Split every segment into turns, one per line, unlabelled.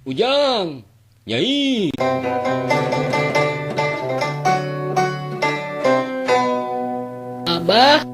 Ujang, Nyai.
Abah,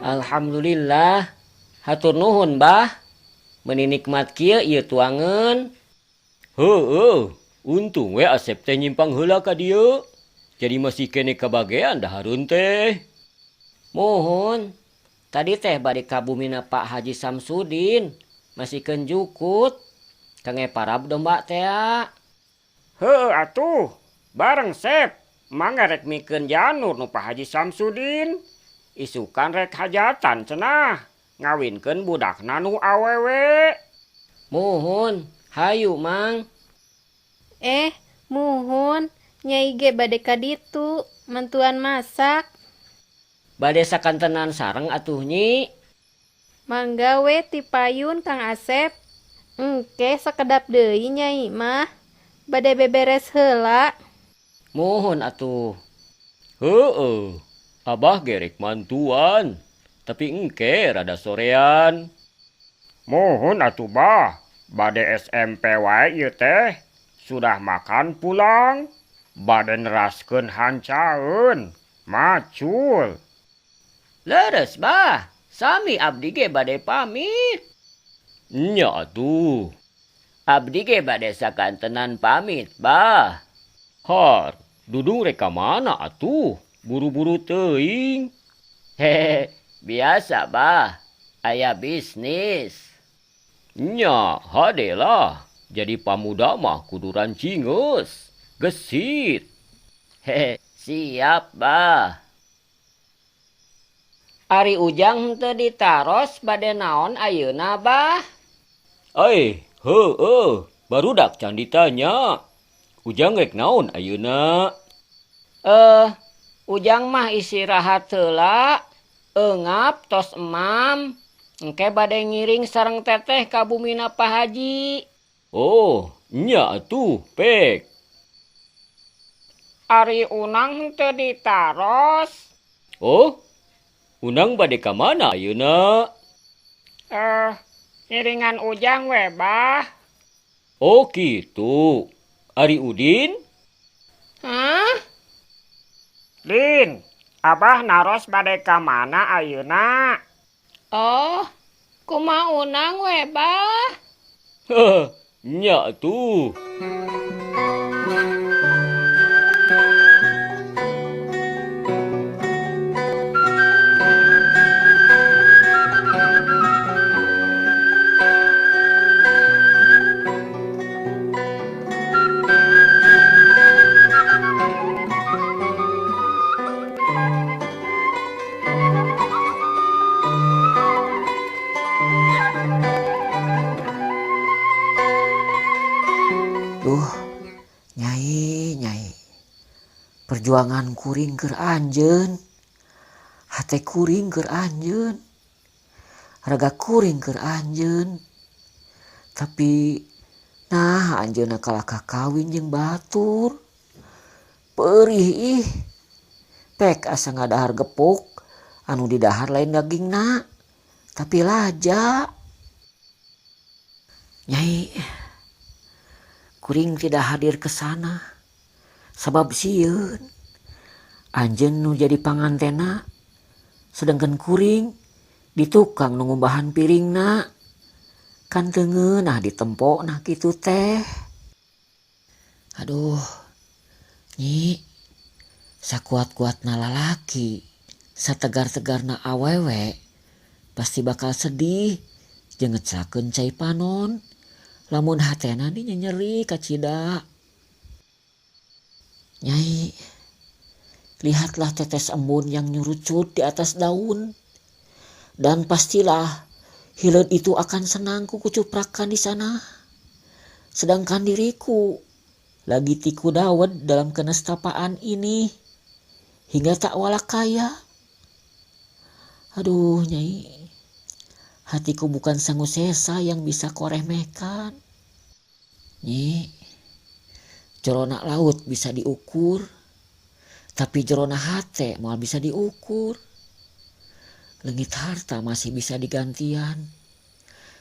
alhamdulillah. Hatur nuhun, Bah. Meuni nikmat kieu ieu tuangeun.
Heueuh, untung we Asep teh nyimpang heula ka dieu. Jadi masih kene kabagean dahareun teh.
Mohon. Tadi teh bade ka bumina Pak Haji Samsudin. Masihkeun jukut. Kange parab domba teh.
Heueuh atuh, bareng Sep. Mangga rek mikeun janur nu Pak Haji Samsudin. Isukan rek hajatan cenah. Ngawinkeun budakna nu awewe.
Mohon. Hayu, Mang.
Muhun, Nyai ge bade ka ditu, mantuan masak.
Bade sakantenan sareng atuh Nyi.
Mangga we ti payun Kang Asep. Engke sakedap deui Nyai mah. Bade beberes heula.
Mohon atuh.
Heueuh, Abah gerek mantuan. Tapi engke rada sorean.
Mohon atuh Bah, bade SMP wae ieu teh. Sudah makan pulang. Bade neraskeun hancaeun. Macul.
Leres, Bah. Sami abdi ge bade pamit.
Nya atuh.
Abdi ge bade sakantenan pamit, Bah.
Har, dudung reka mana atuh? Buru-buru teuing.
Hehe, biasa, Bah. Aya bisnis.
Nya, hade lah. Jadi pamuda mah kudu rancingeus. Gesit.
Hehe, siap, Bah. Ari Ujang teu ditaros bade naon ayeuna, Bah?
Heueuh, barudak can ditanya. Ujang rek naon ayeuna?
Ujang mah istirahat heula. Eungap tos emam. Engke bade ngiring sareng teteh ka bumina Pak Haji.
Oh, nya atuh, pek.
Ari Unang teu ditaros.
Oh, Unang bade ka mana ayeuna?
Ngiringan Ujang we Bah.
Oh kitu. Ari Udin?
Hah?
Din, Abah naros bade ka mana ayeuna?
Oh, kumaha Unang we, Bah?
Heh, nya tuh.
Nyai. Perjuangan kuring keur anjeun. Hate kuring keur anjeun. Raga kuring keur anjeun. Tapi nah anjeunna kalah kakawin jeung batur. Perih ih. Pek asa ngadahar gepuk, anu di dahar lain dagingna, tapi laja. Nyai, kuring tidak hadir ke sana, sabab sieun. Anjeun nu jadi pangantena, sedangkan kuring di tukang nu ngumbahan piringna. Kan teu ngeunah ditempokna kitu teh. Aduh, Nyi, sakuat-kuatna lalaki, sategar-tegarna awewe, pasti bakal sedih jeung ngecelakeun cai panon. Lamun hatena dinya nyeri kacida. Nyai, lihatlah tetes embun yang nyurucut di atas daun. Dan pastilah hileud itu akan senang kukucuprakan di sana. Sedangkan diriku lagi tiku dawet dalam kenestapaan ini hingga tak walak kaya. Aduh Nyai, hatiku bukan sangu sesa yang bisa koremehkan. Nyi, jerona laut bisa diukur, tapi jerona hate moal bisa diukur. Leungit harta masih bisa digantian,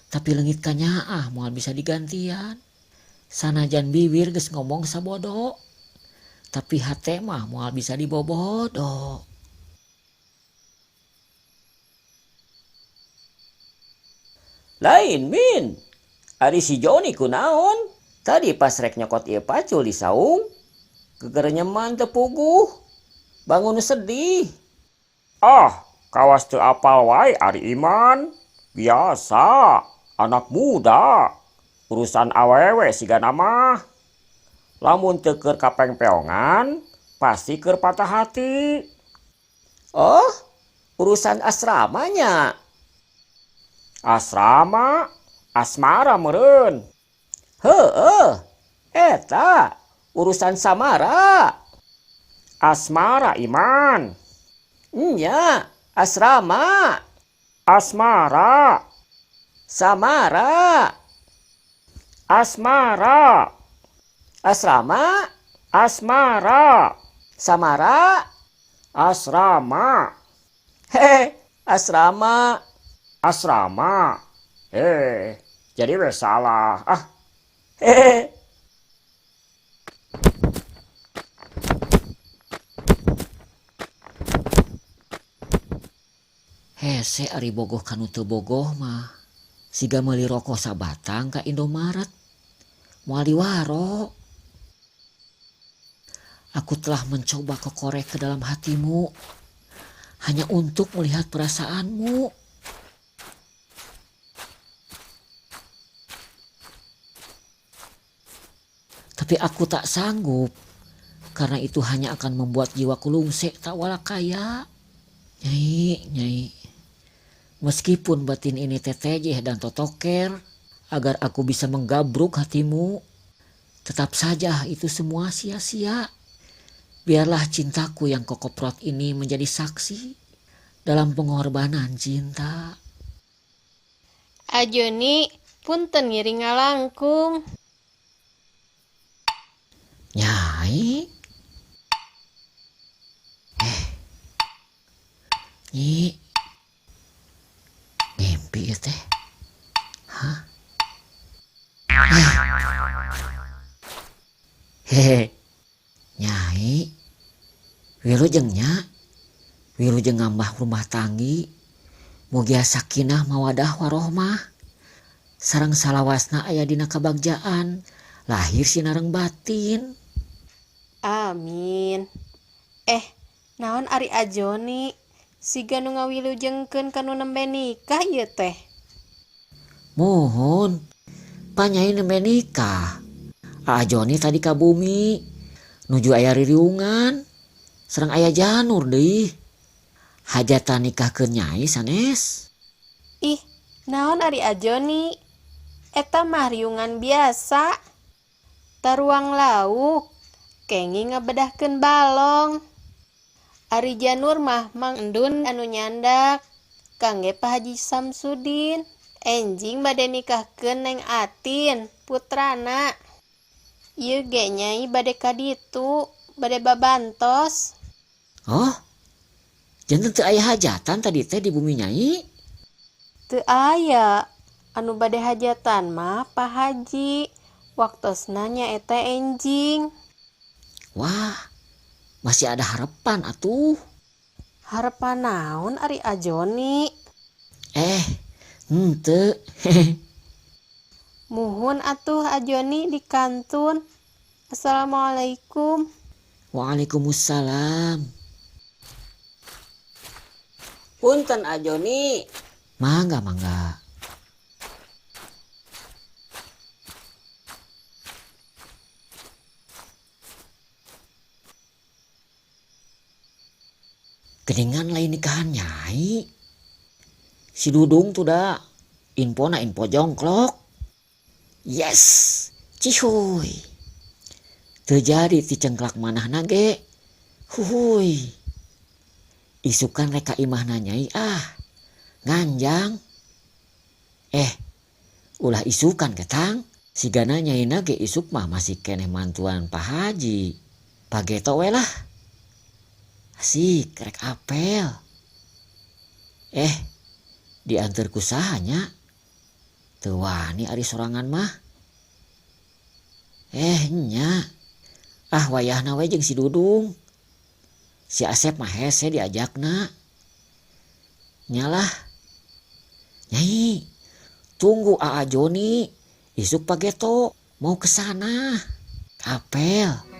tapi leungit kanyaah moal bisa digantian. Sanajan bibir geus ngomong sabodo, tapi hate mah moal bisa dibobodo.
Lain Min, ari si Joni kunaon? Tadi pas rek nyokot ieu pacul di saung, geger nyeman teu puguh. Bangun sedih.
Kawas teu apal wae ari Iman. Biasa, anak muda. Urusan awewe sigana mah. Lamun teu keur kapengpeongan, pasti keur patah hati.
Oh, urusan asramanya.
Asrama, asmara meureun.
Heueuh, eta urusan samara.
Asmara Iman.
Nya, asrama.
Asmara.
Samara.
Asmara.
Asrama.
Asmara.
Samara.
Asrama.
Hehe, asrama.
Asrama. Jadi we salah.
Hehe.
Hese ari bogoh kanu teu bogoh mah. Siga meuli rokok sabatang ka Indomaret. Moal diwaro. Aku telah mencoba kekorek ke dalam hatimu. Hanya untuk melihat perasaanmu. Tapi aku tak sanggup. Karena itu hanya akan membuat jiwaku lungsek tak walak kaya. Nyai. Meskipun batin ini tetejeh dan totoker, agar aku bisa menggabruk hatimu, tetap saja itu semua sia-sia. Biarlah cintaku yang kokoprot ini menjadi saksi dalam pengorbanan cinta.
Ajoni, punten ngiring ngalangkung.
Nyai? Nyi, ngimpi ya teh? Hah? Hehe, Nyai, wilujeng nya, wilujeng ngambah rumah tanggi, mugia sakinah mawadah warohmah, sareng salawasna aya dina kabagjaan, lahir sinareng batin.
Amin. Naon ari Ajoni? Siga nu ngawilujengkeun kanu nembe nikah ieu teh.
Mohon, Panyai nembe nikah. Ajoni tadi ka bumi, nuju aya ririungan, sareng aya janur deui. Hajatan nikahkeun Nyai sanes.
Ih, naon ari Ajoni? Eta mah riungan biasa. Taruang lauk, kengi ngabedahkeun balong. Ari janur mah Mang Endun anu nyandak, kangge Pak Haji Samsudin. Enjing bade nikahkeun Neng Atin, putrana. Ieu ge Nyai bade ka ditu, bade babantos.
Oh, janten teu aya hajatan tadi teh di bumi Nyai.
Teu aya anu bade hajatan mah Pak Haji. Waktosna nyaeta enjing.
Wah, masih ada harapan atuh.
Harapan naon Ari Ajoni?
Henteu.
Muhun atuh Ajoni di kantun. Assalamualaikum.
Waalaikumsalam.
Punten Ajoni.
Mangga, mangga. Geningan lain nikahan Nyai. Si Dudung tuh dah info jongklok. Yes, cihuy. Terjadi ti cengklak manah nage. Huhuy. Isukan reka imahna Nyai nganjang. Ulah isukan ketang. Sigana Nyai nage isuk mah masih keneh mantuan Pak Haji. Pageto we lah. Asik rek apel. Diantar ku sahanya. Teu wani ari sorangan mah. Nya. Wayahna we jeung si Dudung. Si Asep mah hese diajakna. Nyalah. Nyai, tunggu Aa Joni. Isuk pageto mau kesana. Apel.